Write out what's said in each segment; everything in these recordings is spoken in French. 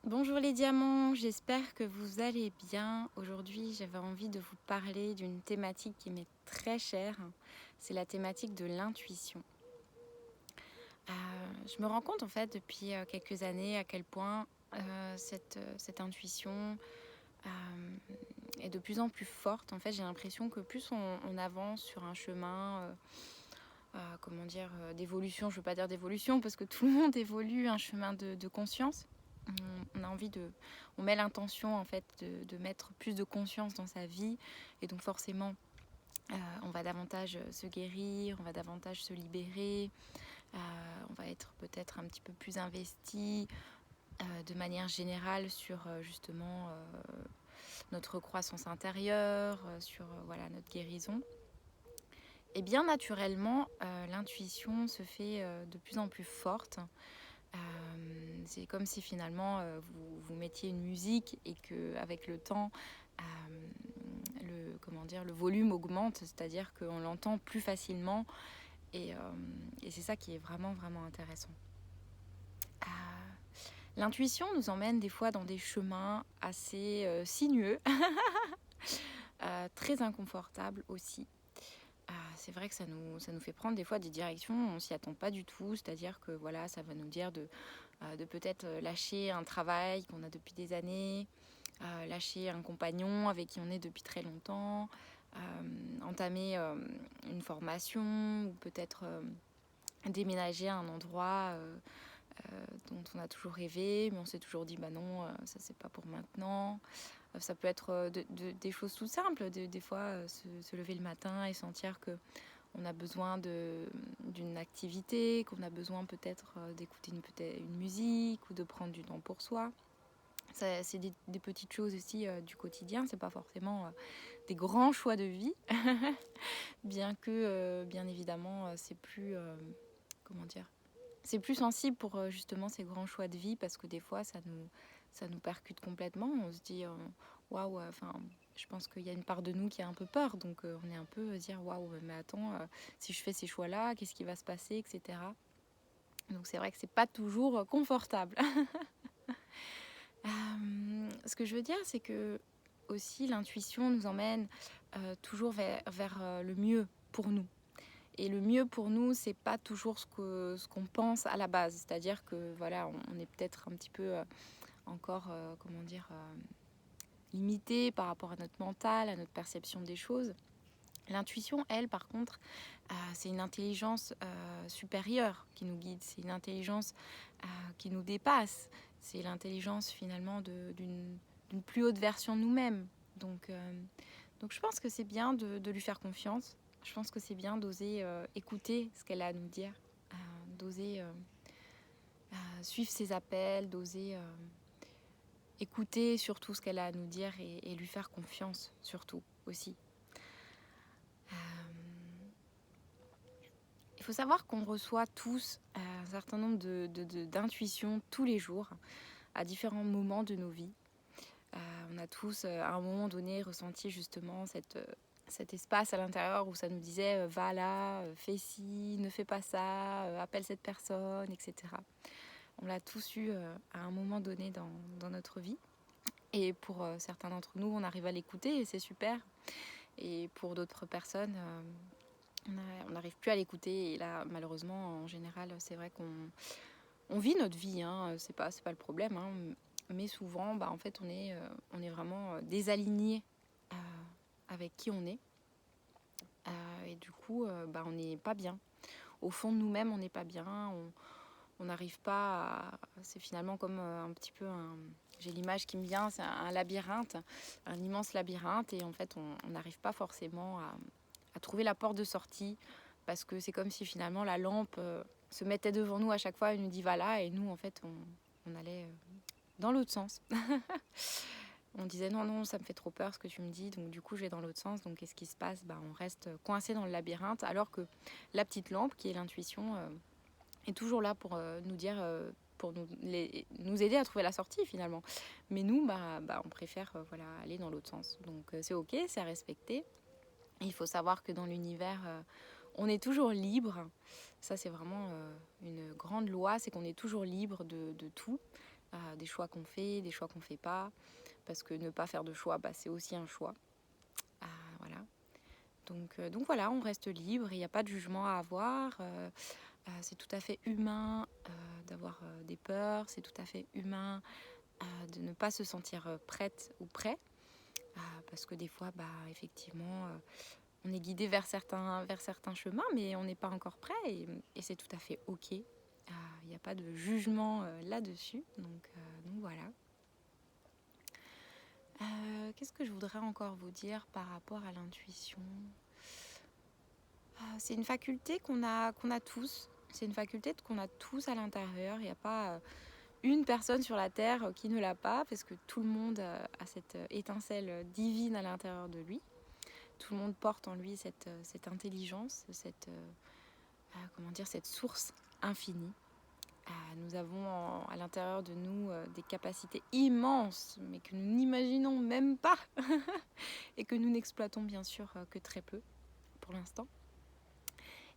Bonjour les diamants, j'espère que vous allez bien. Aujourd'hui, j'avais envie de vous parler d'une thématique qui m'est très chère. C'est la thématique de l'intuition. Je me rends compte en fait depuis quelques années à quel point cette intuition est de plus en plus forte. En fait, j'ai l'impression que plus on avance sur un chemin, d'évolution, je ne veux pas dire d'évolution parce que tout le monde évolue, un chemin de conscience. On a envie de, on met l'intention en fait de mettre plus de conscience dans sa vie et donc forcément on va davantage se guérir, on va davantage se libérer, on va être peut-être un petit peu plus investi de manière générale sur justement notre croissance intérieure, sur voilà notre guérison. Et bien naturellement, l'intuition se fait de plus en plus forte. C'est comme si finalement vous mettiez une musique et qu'avec le temps, le volume augmente, c'est-à-dire qu'on l'entend plus facilement et c'est ça qui est vraiment, vraiment intéressant. L'intuition nous emmène des fois dans des chemins assez sinueux, très inconfortables aussi. C'est vrai que ça nous fait prendre des fois des directions, on s'y attend pas du tout, c'est-à-dire que voilà, ça va nous dire de peut-être lâcher un travail qu'on a depuis des années, lâcher un compagnon avec qui on est depuis très longtemps, entamer une formation ou peut-être déménager à un endroit dont on a toujours rêvé, mais on s'est toujours dit bah non, ça c'est pas pour maintenant. Ça peut être des choses tout simples, des fois se lever le matin et sentir que on a besoin d'une activité, qu'on a besoin peut-être d'écouter une musique ou de prendre du temps pour soi. C'est des petites choses aussi du quotidien, c'est pas forcément des grands choix de vie, bien que bien évidemment c'est plus comment dire, c'est plus sensible pour justement ces grands choix de vie parce que des fois ça nous percute complètement. On se dit waouh, enfin je pense qu'il y a une part de nous qui a un peu peur, donc on est un peu dire waouh, mais attends, si je fais ces choix là, qu'est-ce qui va se passer, etc. Donc c'est vrai que c'est pas toujours confortable. Ce que je veux dire, c'est que aussi l'intuition nous emmène toujours vers le mieux pour nous. Et le mieux pour nous, c'est pas toujours ce qu'on pense à la base. C'est-à-dire que voilà, on est peut-être un petit peu encore, limité par rapport à notre mental, à notre perception des choses. L'intuition, elle, par contre, c'est une intelligence supérieure qui nous guide. C'est une intelligence qui nous dépasse. C'est l'intelligence finalement d'une plus haute version de nous-mêmes. Donc je pense que c'est bien de lui faire confiance. Je pense que c'est bien d'oser écouter ce qu'elle a à nous dire, d'oser suivre ses appels, d'oser écouter surtout ce qu'elle a à nous dire et lui faire confiance surtout aussi. Il faut savoir qu'on reçoit tous un certain nombre d'intuitions tous les jours à différents moments de nos vies. On a tous à un moment donné ressenti justement cet espace à l'intérieur où ça nous disait va là, fais ci, ne fais pas ça, appelle cette personne, etc. On l'a tous eu à un moment donné dans notre vie. Et pour certains d'entre nous, on arrive à l'écouter et c'est super. Et pour d'autres personnes, on n'arrive plus à l'écouter. Et là, malheureusement, en général, c'est vrai qu'on vit notre vie. Hein, c'est pas le problème. Hein, mais souvent, bah, en fait, on est vraiment désaligné avec qui on est. Et du coup, bah, on n'est pas bien. Au fond de nous-mêmes, on n'est pas bien. On n'arrive pas à... C'est finalement comme un petit peu j'ai l'image qui me vient, c'est un labyrinthe, un immense labyrinthe. Et en fait, on n'arrive pas forcément à trouver la porte de sortie parce que c'est comme si finalement la lampe se mettait devant nous à chaque fois et nous dit va là. Et nous, en fait, on allait dans l'autre sens. On disait non, ça me fait trop peur ce que tu me dis, donc du coup je vais dans l'autre sens, donc qu'est-ce qui se passe? Bah, on reste coincé dans le labyrinthe alors que la petite lampe qui est l'intuition est toujours là pour nous dire, pour nous aider à trouver la sortie finalement. Mais nous, on préfère voilà, aller dans l'autre sens. Donc c'est ok, c'est à respecter. Et il faut savoir que dans l'univers, on est toujours libre. Ça c'est vraiment une grande loi, c'est qu'on est toujours libre de tout. des choix qu'on fait, des choix qu'on fait pas, parce que ne pas faire de choix, c'est aussi un choix. Voilà. Donc voilà, on reste libre, il n'y a pas de jugement à avoir. C'est tout à fait humain d'avoir des peurs, c'est tout à fait humain de ne pas se sentir prête ou prêt, parce que des fois, effectivement, on est guidé vers certains chemins, mais on n'est pas encore prêt, et c'est tout à fait ok. Il n'y a pas de jugement là-dessus, donc voilà. Qu'est-ce que je voudrais encore vous dire par rapport à l'intuition ? C'est une faculté qu'on a tous. C'est une faculté qu'on a tous à l'intérieur. Il n'y a pas une personne sur la Terre qui ne l'a pas, parce que tout le monde a cette étincelle divine à l'intérieur de lui. Tout le monde porte en lui cette intelligence, cette source infinie. Nous avons à l'intérieur de nous des capacités immenses, mais que nous n'imaginons même pas et que nous n'exploitons bien sûr que très peu pour l'instant.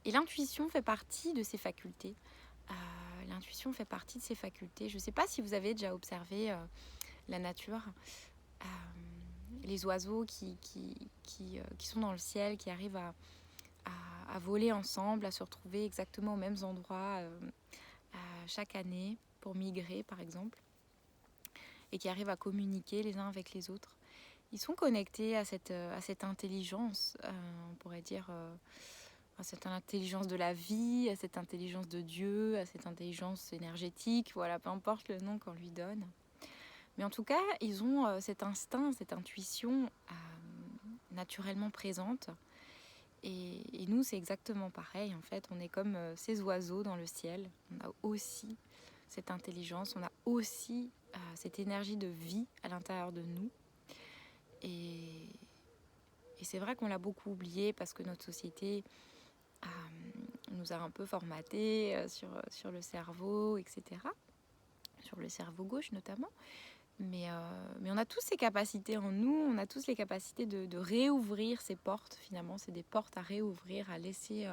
Et l'intuition fait partie de ces facultés. L'intuition fait partie de ces facultés. Je ne sais pas si vous avez déjà observé la nature, les oiseaux qui sont dans le ciel, qui arrivent à voler ensemble, à se retrouver exactement aux mêmes endroits chaque année pour migrer par exemple, et qui arrivent à communiquer les uns avec les autres. Ils sont connectés à cette intelligence, on pourrait dire, à cette intelligence de la vie, à cette intelligence de Dieu, à cette intelligence énergétique, voilà, peu importe le nom qu'on lui donne. Mais en tout cas, ils ont cet instinct, cette intuition naturellement présente. Et nous, c'est exactement pareil. En fait, on est comme ces oiseaux dans le ciel. On a aussi cette intelligence, on a aussi cette énergie de vie à l'intérieur de nous. Et c'est vrai qu'on l'a beaucoup oublié parce que notre société nous a un peu formaté sur le cerveau, etc. Sur le cerveau gauche notamment. Mais on a tous ces capacités en nous, on a tous les capacités de réouvrir ces portes. Finalement, c'est des portes à réouvrir, à laisser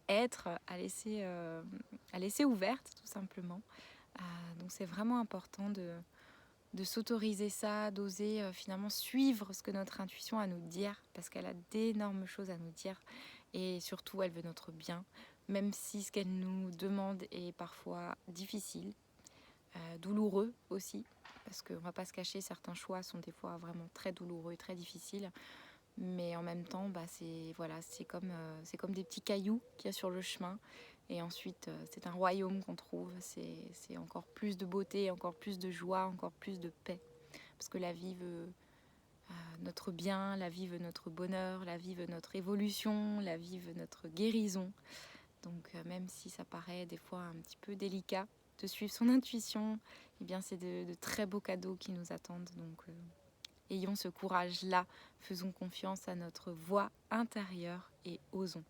être, à laisser ouvertes tout simplement. Donc c'est vraiment important de s'autoriser ça, d'oser finalement suivre ce que notre intuition a à nous dire, parce qu'elle a d'énormes choses à nous dire, et surtout elle veut notre bien, même si ce qu'elle nous demande est parfois difficile, douloureux aussi, parce qu'on ne va pas se cacher, certains choix sont des fois vraiment très douloureux et très difficiles, mais en même temps c'est comme des petits cailloux qu'il y a sur le chemin, et ensuite c'est un royaume qu'on trouve, c'est encore plus de beauté, encore plus de joie, encore plus de paix, parce que la vie veut notre bien, la vie veut notre bonheur, la vie veut notre évolution, la vie veut notre guérison. Donc même si ça paraît des fois un petit peu délicat de suivre son intuition, eh bien c'est de très beaux cadeaux qui nous attendent. Donc ayons ce courage-là, faisons confiance à notre voix intérieure et osons.